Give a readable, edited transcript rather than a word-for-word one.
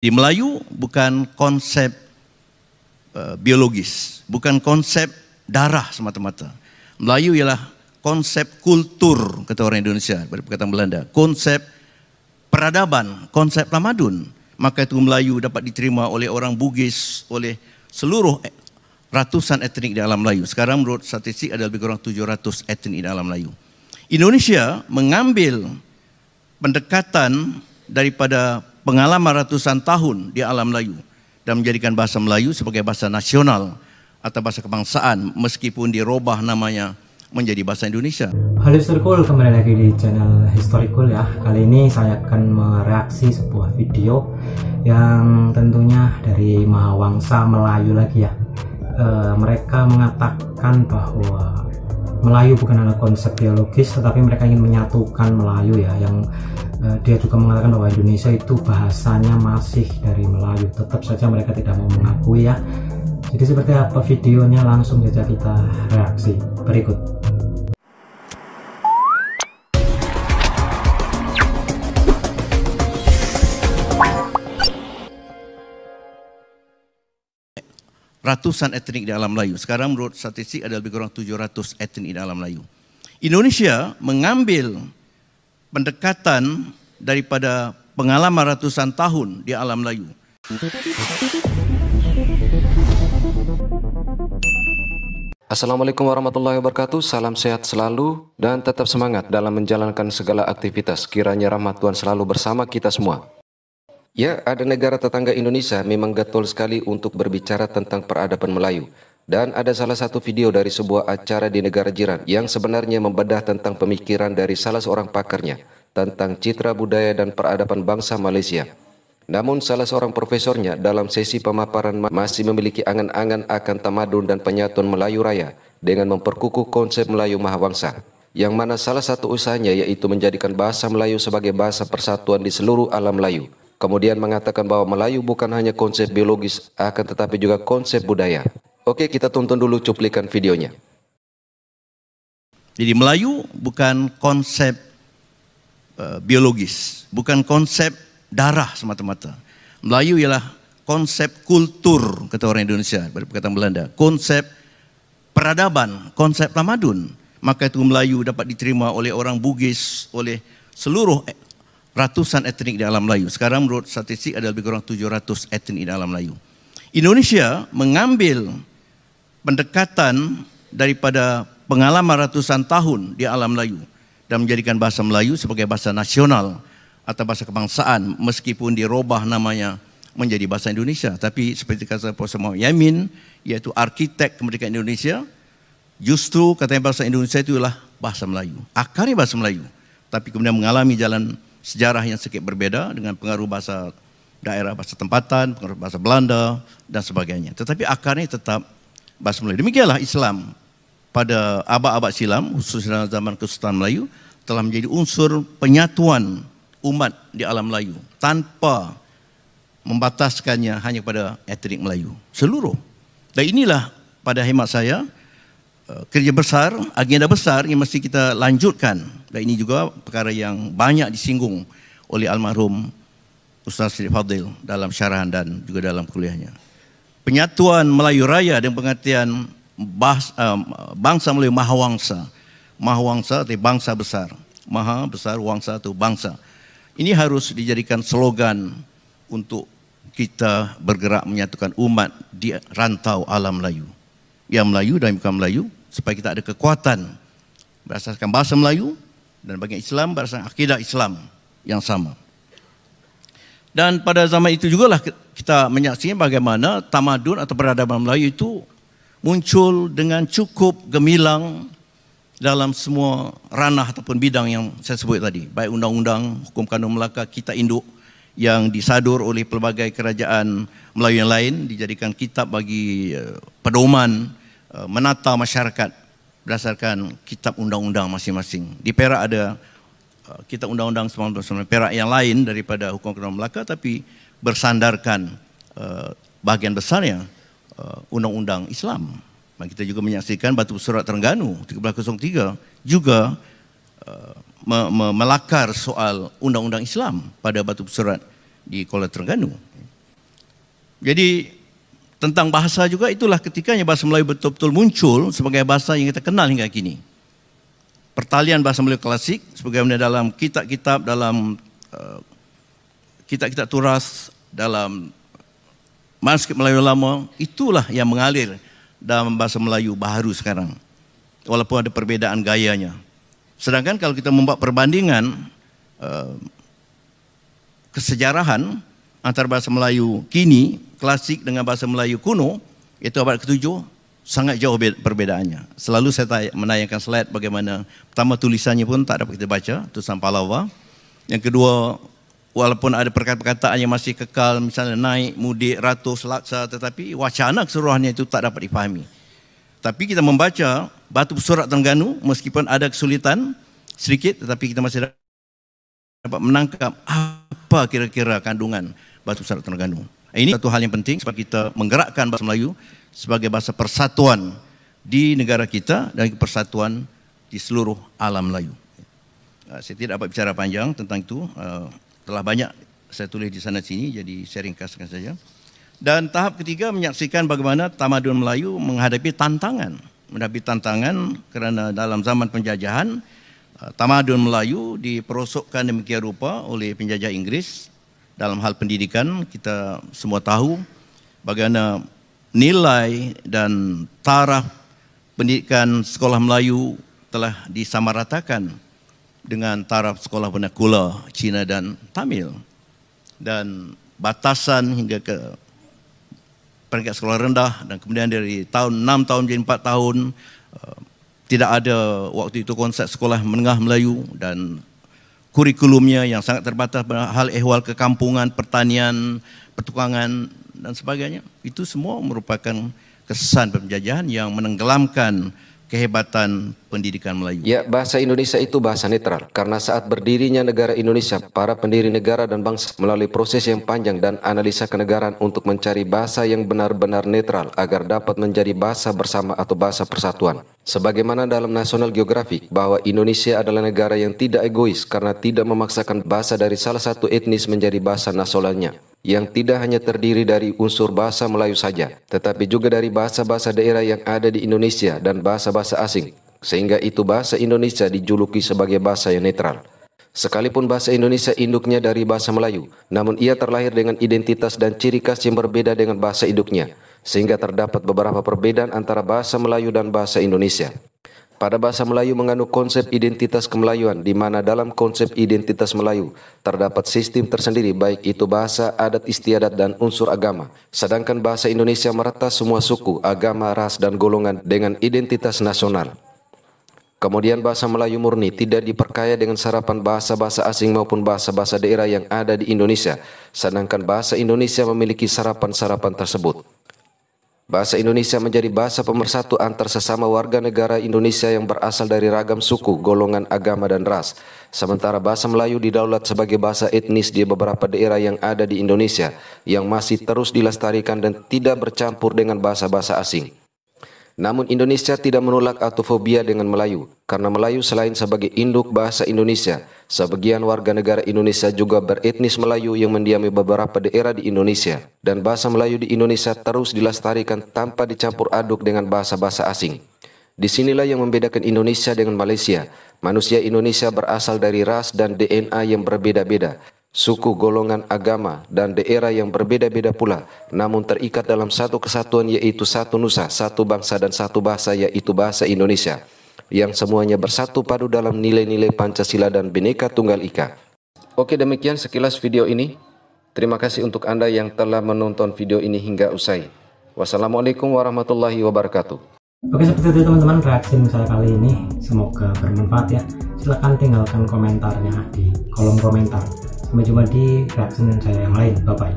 Di Melayu bukan konsep biologis, bukan konsep darah semata-mata. Melayu ialah konsep kultur, kata orang Indonesia, dari perkataan Belanda. Konsep peradaban, konsep tamadun. Maka itu Melayu dapat diterima oleh orang Bugis, oleh seluruh ratusan etnik di alam Melayu. Sekarang menurut statistik ada lebih kurang 700 etnik di alam Melayu. Indonesia mengambil pendekatan daripada pengalaman ratusan tahun di alam Melayu dan menjadikan bahasa Melayu sebagai bahasa nasional atau bahasa kebangsaan meskipun dirubah namanya menjadi bahasa Indonesia. Halo Historikul, kembali lagi di channel Historikul ya. Kali ini saya akan mereaksi sebuah video yang tentunya dari Mahawangsa Melayu lagi ya. Mereka mengatakan bahwa Melayu bukan hanya konsep biologis, tetapi mereka ingin menyatukan Melayu ya. Yang dia juga mengatakan bahwa Indonesia itu bahasanya masih dari Melayu. Tetap saja mereka tidak mau mengakui ya. Jadi seperti apa videonya, langsung saja kita reaksi berikut. Ratusan etnik di alam Melayu. Sekarang menurut statistik ada lebih kurang 700 etnik di alam Melayu. Indonesia mengambil pendekatan daripada pengalaman ratusan tahun di alam Melayu. Assalamualaikum warahmatullahi wabarakatuh. Salam sehat selalu dan tetap semangat dalam menjalankan segala aktivitas. Kiranya rahmat Tuhan selalu bersama kita semua. Ya, ada negara tetangga Indonesia memang getol sekali untuk berbicara tentang peradaban Melayu. Dan ada salah satu video dari sebuah acara di negara jiran yang sebenarnya membedah tentang pemikiran dari salah seorang pakarnya tentang citra budaya dan peradaban bangsa Malaysia. Namun salah seorang profesornya dalam sesi pemaparan masih memiliki angan-angan akan tamadun dan penyatuan Melayu Raya dengan memperkukuh konsep Melayu Mahawangsa, yang mana salah satu usahanya yaitu menjadikan bahasa Melayu sebagai bahasa persatuan di seluruh alam Melayu. Kemudian mengatakan bahwa Melayu bukan hanya konsep biologis, akan tetapi juga konsep budaya. Oke, kita tonton dulu cuplikan videonya. Jadi Melayu bukan konsep biologis, bukan konsep darah semata-mata. Melayu ialah konsep kultur, kata orang Indonesia, dari perkataan Belanda. Konsep peradaban, konsep tamadun. Maka itu Melayu dapat diterima oleh orang Bugis, oleh seluruh ratusan etnik di alam Melayu. Sekarang menurut statistik ada lebih kurang 700 etnik di alam Melayu. Indonesia mengambil pendekatan daripada pengalaman ratusan tahun di alam Melayu dan menjadikan bahasa Melayu sebagai bahasa nasional atau bahasa kebangsaan meskipun dirubah namanya menjadi bahasa Indonesia. Tapi seperti kata Prof. Muhammad Yamin, yaitu arsitek kemerdekaan Indonesia, justru katanya bahasa Indonesia itu adalah bahasa Melayu. Akarnya bahasa Melayu, tapi kemudian mengalami jalan sejarah yang sedikit berbeda dengan pengaruh bahasa daerah, bahasa tempatan, pengaruh bahasa Belanda dan sebagainya. Tetapi akarnya tetap bahasa Melayu. Demikianlah Islam pada abad-abad silam, khususnya dalam zaman Kesultanan Melayu, telah menjadi unsur penyatuan umat di alam Melayu tanpa membataskannya hanya kepada etnik Melayu seluruh. Dan inilah pada hemat saya kerja besar, agenda besar yang mesti kita lanjutkan. Dan ini juga perkara yang banyak disinggung oleh almarhum Ustaz Sri Fadil dalam syarahan dan juga dalam kuliahnya. Penyatuan Melayu Raya dengan pengertian bangsa Melayu Mahawangsa. Mahawangsa itu bangsa besar. Maha besar, wangsa itu bangsa. Ini harus dijadikan slogan untuk kita bergerak menyatukan umat di rantau alam Melayu. Yang Melayu dan bukan Melayu, supaya kita ada kekuatan berdasarkan bahasa Melayu dan bagi Islam berdasarkan akidah Islam yang sama. Dan pada zaman itu jugalah kita menyaksikan bagaimana tamadun atau peradaban Melayu itu muncul dengan cukup gemilang dalam semua ranah ataupun bidang yang saya sebut tadi, baik undang-undang, hukum kanun Melaka, kitab induk yang disadur oleh pelbagai kerajaan Melayu yang lain, dijadikan kitab bagi pedoman menata masyarakat berdasarkan kitab undang-undang masing-masing. Di Perak ada kitab undang-undang 1999 Perak yang lain daripada hukum kanun Melaka, tapi bersandarkan bahagian besarnya undang-undang Islam. Dan kita juga menyaksikan Batu Surat Terengganu 1303 juga melakar soal undang-undang Islam pada Batu Surat di Kuala Terengganu. Jadi tentang bahasa juga itulah ketikanya bahasa Melayu betul-betul muncul sebagai bahasa yang kita kenal hingga kini. Pertalian bahasa Melayu klasik sebagaimana dalam kitab-kitab, dalam kitab-kitab turas, dalam manuskrip Melayu lama, itulah yang mengalir dalam bahasa Melayu baharu sekarang. Walaupun ada perbedaan gayanya. Sedangkan kalau kita membuat perbandingan kesejarahan antara bahasa Melayu kini, klasik dengan bahasa Melayu kuno, itu abad ke-7, sangat jauh perbedaannya. Selalu saya menayangkan slide bagaimana pertama tulisannya pun tak dapat kita baca, tulisan Pallava. Yang kedua, walaupun ada perkataan yang masih kekal, misalnya naik, mudik, ratus, laksa, tetapi wacana keseluruhannya itu tak dapat dipahami. Tapi kita membaca batu surat Terengganu, meskipun ada kesulitan sedikit, tetapi kita masih dapat menangkap apa kira-kira kandungan batu surat Terengganu. Ini satu hal yang penting sebab kita menggerakkan bahasa Melayu sebagai bahasa persatuan di negara kita dan persatuan di seluruh alam Melayu. Saya tidak dapat bicara panjang tentang itu, telah banyak saya tulis di sana sini, jadi saya ringkaskan saja. Dan tahap ketiga menyaksikan bagaimana tamadun Melayu menghadapi tantangan kerana dalam zaman penjajahan tamadun Melayu diperosokkan demikian rupa oleh penjajah Inggris. Dalam hal pendidikan, kita semua tahu bagaimana nilai dan taraf pendidikan sekolah Melayu telah disamaratakan dengan taraf sekolah vernakular Cina dan Tamil. Dan batasan hingga ke peringkat sekolah rendah dan kemudian dari tahun 6 tahun menjadi 4 tahun, tidak ada waktu itu konsep sekolah menengah Melayu dan kurikulumnya yang sangat terbatas pada hal ehwal kekampungan, pertanian, pertukangan dan sebagainya. Itu semua merupakan kesan penjajahan yang menenggelamkan kehebatan pendidikan Melayu. Ya, bahasa Indonesia itu bahasa netral. Karena saat berdirinya negara Indonesia, para pendiri negara dan bangsa melalui proses yang panjang dan analisa kenegaraan untuk mencari bahasa yang benar-benar netral agar dapat menjadi bahasa bersama atau bahasa persatuan. Sebagaimana dalam National Geographic bahwa Indonesia adalah negara yang tidak egois karena tidak memaksakan bahasa dari salah satu etnis menjadi bahasa nasionalnya, yang tidak hanya terdiri dari unsur bahasa Melayu saja, tetapi juga dari bahasa-bahasa daerah yang ada di Indonesia dan bahasa-bahasa asing, sehingga itu bahasa Indonesia dijuluki sebagai bahasa yang netral. Sekalipun bahasa Indonesia induknya dari bahasa Melayu, namun ia terlahir dengan identitas dan ciri khas yang berbeda dengan bahasa induknya, sehingga terdapat beberapa perbedaan antara bahasa Melayu dan bahasa Indonesia. Pada bahasa Melayu mengandung konsep identitas kemelayuan, di mana dalam konsep identitas Melayu terdapat sistem tersendiri baik itu bahasa, adat istiadat, dan unsur agama. Sedangkan bahasa Indonesia meretas semua suku, agama, ras, dan golongan dengan identitas nasional. Kemudian bahasa Melayu murni tidak diperkaya dengan sarapan bahasa-bahasa asing maupun bahasa-bahasa daerah yang ada di Indonesia, sedangkan bahasa Indonesia memiliki sarapan-sarapan tersebut. Bahasa Indonesia menjadi bahasa pemersatu antar sesama warga negara Indonesia yang berasal dari ragam suku, golongan, agama, dan ras. Sementara bahasa Melayu didaulat sebagai bahasa etnis di beberapa daerah yang ada di Indonesia, yang masih terus dilestarikan dan tidak bercampur dengan bahasa-bahasa asing. Namun Indonesia tidak menolak atau fobia dengan Melayu, karena Melayu selain sebagai induk bahasa Indonesia, sebagian warga negara Indonesia juga beretnis Melayu yang mendiami beberapa daerah di Indonesia, dan bahasa Melayu di Indonesia terus dilestarikan tanpa dicampur aduk dengan bahasa-bahasa asing. Disinilah yang membedakan Indonesia dengan Malaysia. Manusia Indonesia berasal dari ras dan DNA yang berbeda-beda, suku, golongan, agama, dan daerah yang berbeda-beda pula, namun terikat dalam satu kesatuan yaitu satu nusa, satu bangsa dan satu bahasa yaitu bahasa Indonesia, yang semuanya bersatu padu dalam nilai-nilai Pancasila dan Bhinneka Tunggal Ika. Oke, demikian sekilas video ini. Terima kasih untuk Anda yang telah menonton video ini hingga usai. Wassalamualaikum warahmatullahi wabarakatuh. Oke, seperti itu teman-teman reaksi saya kali ini, semoga bermanfaat ya. Silahkan tinggalkan komentarnya di kolom komentar. Sampai jumpa di reaction saya yang lain. Bye bye.